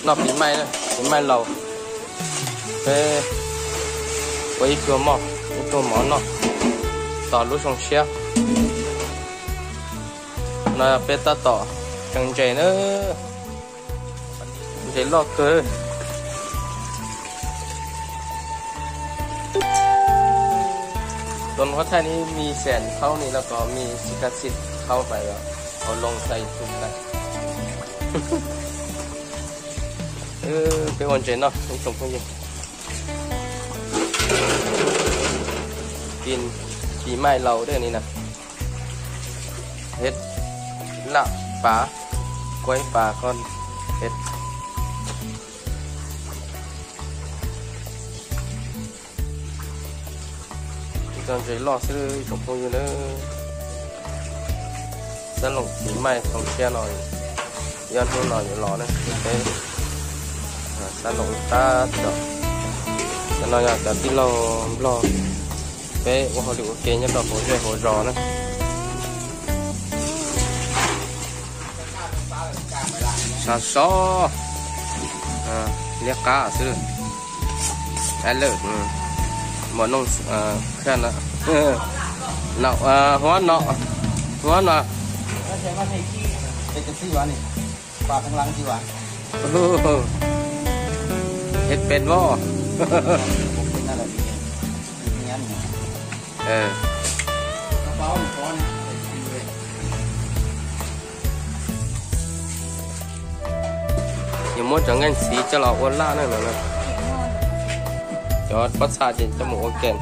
nó bị may đấy, bị may lầu cái với cửa mỏ nó tỏ lúc trong xe nó bé ta tỏ chẳng chạy nữa chạy lo cơตอนเขาท่านี้มีแสนเข้านี่แล้วก็มีสิกาสิทธิ์เข้าไปเอาลงใส่ถุงได้ไปวันเจนเนาะต้องส่งพวกยิงกินปีไม้เราด้วยนี่นะเฮ็ดละปลากล้วยปลาก้อนเฮ็ดตอนใจรอซื้อส่งพวกยิงเนอะสนุกปีไม้ส่งเชียร์หน่อยย้อนหัวหน่อยอยู่รอนะสนุกตาดอกแต่เราอยากจะที่เราเป๊ะว่าเขาดูโอเคnhất làหัวใจหัวรอนะชาซอเรียกกาซื้อไอ้เลิศหมอนงแค่นั้นเนาหัวเนาใช่ว่าใช่ที่เป็นจะซื้อวะนี่ปลาข้างหลังที่วะเฮ็ดเป็นบ่เป็นอะไรดีงั้นกระเป๋าหนึ่งก้อนอย่ามัวจังงั้นสีจะหลอกอ้วนล่านั่นนะจอดปัสสาวะจมูกแก่น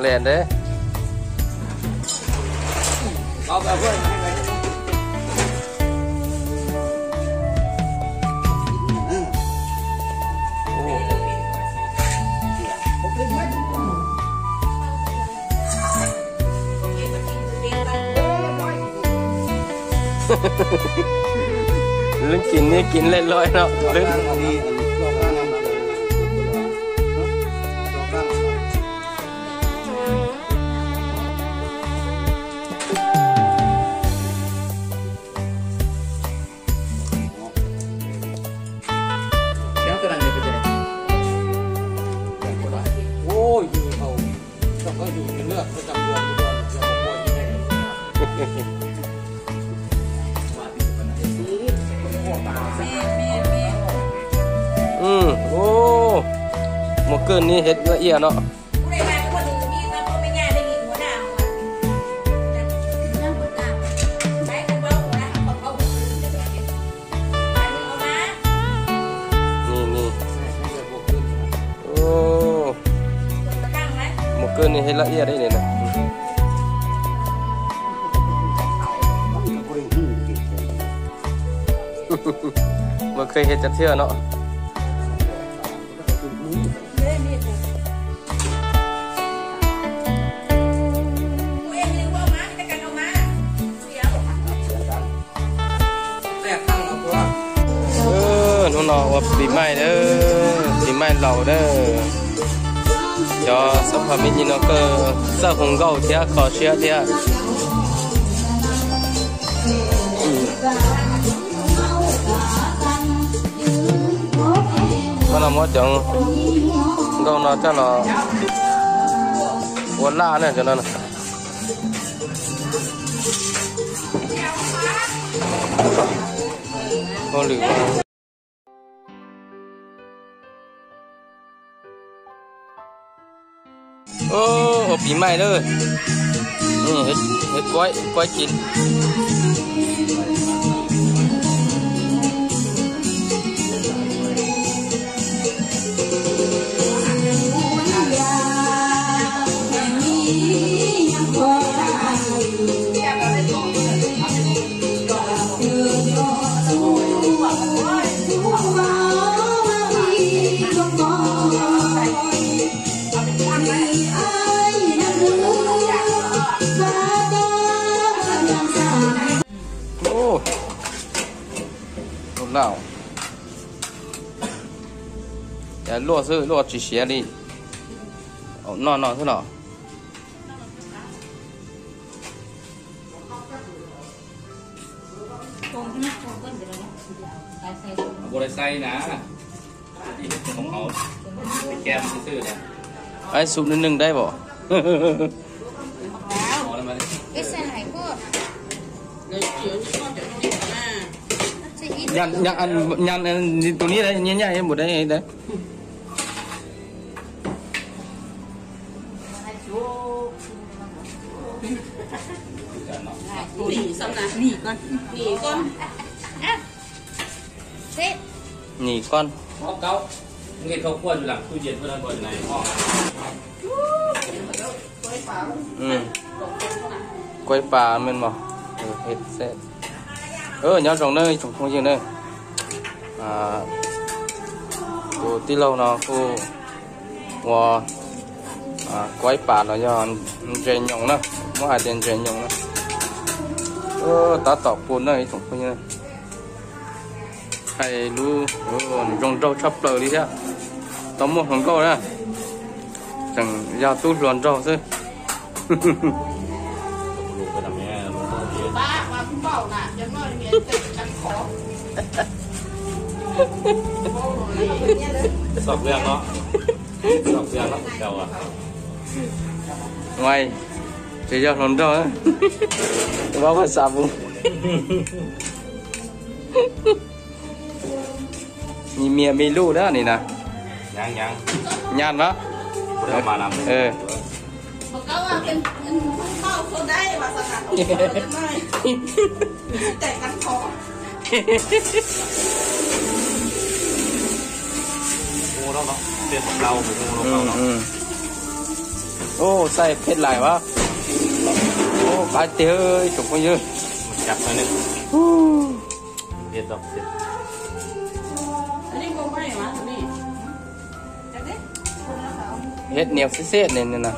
เล่นเด้เอาไปเพื่อนลึกกินนี่กินเล่นลอยเนาะลึกโอ้หมกเกินนี่เห็ดละเอียดเนาะนี่โอ้หมกเกินนี่เห็ดละเอียดได้เนี่ยนะมันเคยเห็ดจะเที่ยวเนาะนู่นเนาะว่าปีใหม่เด้อปีใหม่เราเด้อcho sắp hợp mình nó cơ sao không gấu thế khó xe thế mà nó mất chẳng gấu nó cho nó quấn la này cho nó con lửa ôปีใหม่เลยนี่เห็ดกล้วยกิน nào để lúa chỉ xé đi non thế nào bồ đề xay nè không hậu kemซื่อๆเนี่ย ai sụp lên nừng đây bỏ cái xe này có nhăn tụiนี้đấy nhảy một đấy đấy nỉ xong là nỉ con à thế nhỉ con Hóc cáo nghe không quân làm tu diệt hơn bờ này ho quay bà mình mà hết sẽ nhau trồng nơi trồng không gì nơi cô tí lâu nó cô wow quay bà nó do trên nhộng nữa có ai tên trên nhộng nữa ta tọt buồn nơi trồng không như hay lu trồng rau chắp lời đi thế tóm một thằng câu đó chẳng giao tu luồn rau chứ ba mà cũng bảo là cho nó miền tây cắn khó sọc vàng nó đầu à ngoài chỉ cho luồn rau á bao phải xả vùng nhìn mía mì lu đó này nè nhang nhàn đó mà làm một câu là cái bao số đây mà sao cả không có được mai tây cắn khó ngu đó nó tiền một lâu ngu nó ô say phết lại quá ô cái tía ơi chụp bao nhiêu chặt rồi nè tiền độc tiền hết nhiều xếp nên nè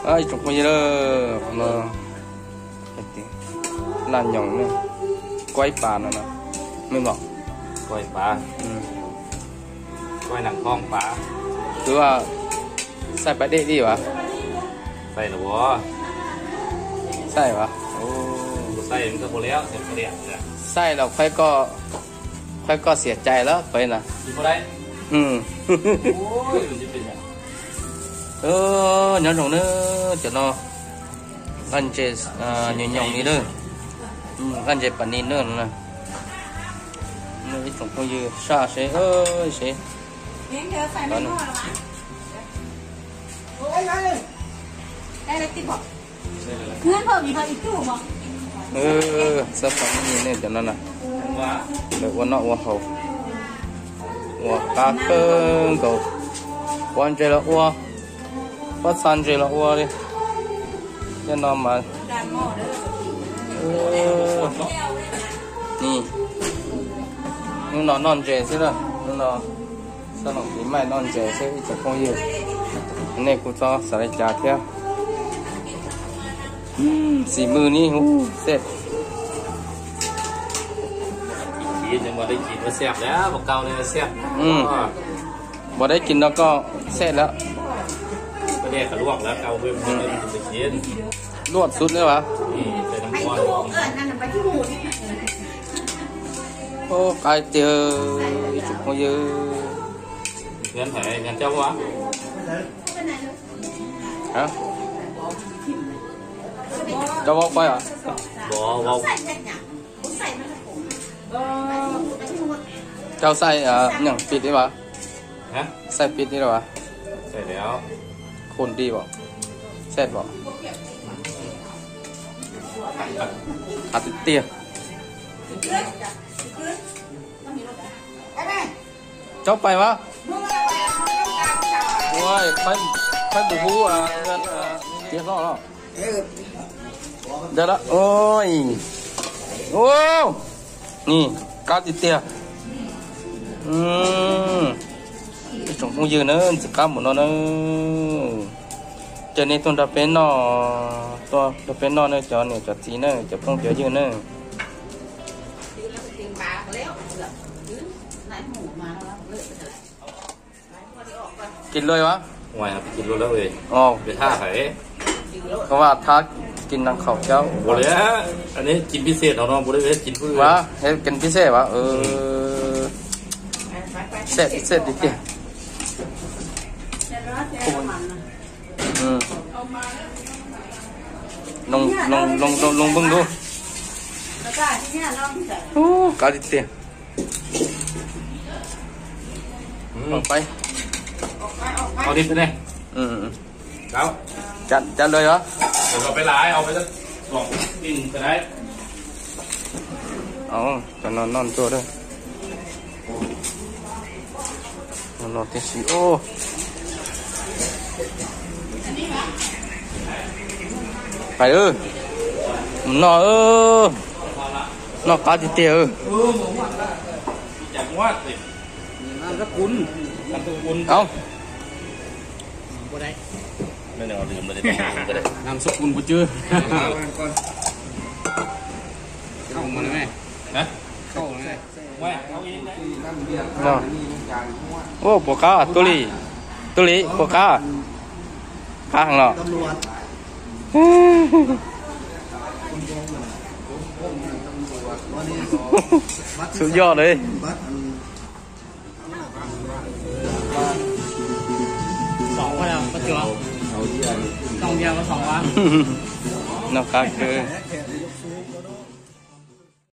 ai chụp bao nhiêu mà là nhộng này quay bà nữa nè mới bảo quay phá quay nặng con phá cứ là sai bài đệ đi hả sai là bố sai hả saiมันก็บ่แล้วเสียเปรียบเนี่ย sai là phải cóเสียใจแล้วไปนะ กินบ่ได้โอ้ยมันจะเป็นหยังnhớ rồng nữa cho nó ăn chế nhồi nhồi đi nữa ăn chế bánh nữa nè nó ít trồng không dư xa sẽ sẽ đây là cái bọc ngân hợp gì vậy chú mà sắp xong như này cho nó nè được quan nọ quan hậu quan cá cơm cầu quan chế là quan bắt san chế là quan đi cho nó mà nè nó non chế chứ là nó sao nó bị mai non chế chứ chẳng không nhiều này cũng cho xài trà theo xì mưa ní xếpกินยังบ่ได้กินว่าแซ่บแล้วบอกเก่าเลยแซ่บ บ่ได้กินแล้วก็เสร็จแล้ว ก็ได้กระลวกแล้วเก่าเพิ่มกินจะกิน รวดสุดเลยวะ นี่ใส่น้ำ ไอ้ มัน ตู้นั่นน่ะไปที่หมูนี่ โอ้ไก่เจอจุกมาเยอะ เงินไผเงินเจ้าวะ ฮะจะบอกไปอ่ะ บ่เว้า ใส่แค่หยังใส่มันผมไปที่หมู เจ้าใส่อย่างปิดได้ปะ ฮะ ใส่ปิดได้หรอวะ ใส่แล้ว คนดีบ่เสร็จบ่ขาดเตี้ยเจ้าไปวะโอ้ยไปบุหูเงินเตี้ยรอดเดี๋ยวละโอ้ยโอ้นี่ก้าวเตี้ยtrồng không dư nữa chỉ cá một nó nữa cho nên tôi đập bên nó nữa cho này cho tí nữa cho không cho dư nữa หูมาแล้วเลิกไปเลยพอดีออกก่อน กินเลยวะ ห่วยครับกินรถแล้วเลย อ๋อ ไปท่าไข่ เพราะว่าถ้ากินนังข้าวเจ้า โอ้เลยฮะอันนี้กินพิเศษเอาเนาะบุได้กินเพื่อ วะเฮ้ยกินพิเศษวะเสร็จดิเตี้ย เสร็จแล้วเสร็จมันนะ ลงเบิ่งดู แล้วก็ที่เนี่ยน้องใส่ โอ้กาดิเตี้ยออกไป ออกไปออกไป เอาดิไปเลยเอา จัดเลยวะ เดี๋ยวเราไปหลายเอาไปสักสองกินก็ได้ เอาจะนอนตัวด้วยนอนที่สี่โอ้ไปนอนนอนกาดิเตี้ยจากว่าสิ น้ำสกุล ทำตัวคุณ เอา ก็ได้ไม่เดี๋ยวลืมเลยก็ได้ น้ำสกุลกูจื้อเข้ามาเลยไหม นะ เข้าเลย ไม่เอาเองนะ โอ้ปวกก้าตุลีปวกก้าข้างเนาะสุดยอดเลยสองคนแล้วก็เจอสองเดียวก็สองวะ นอกจากคือ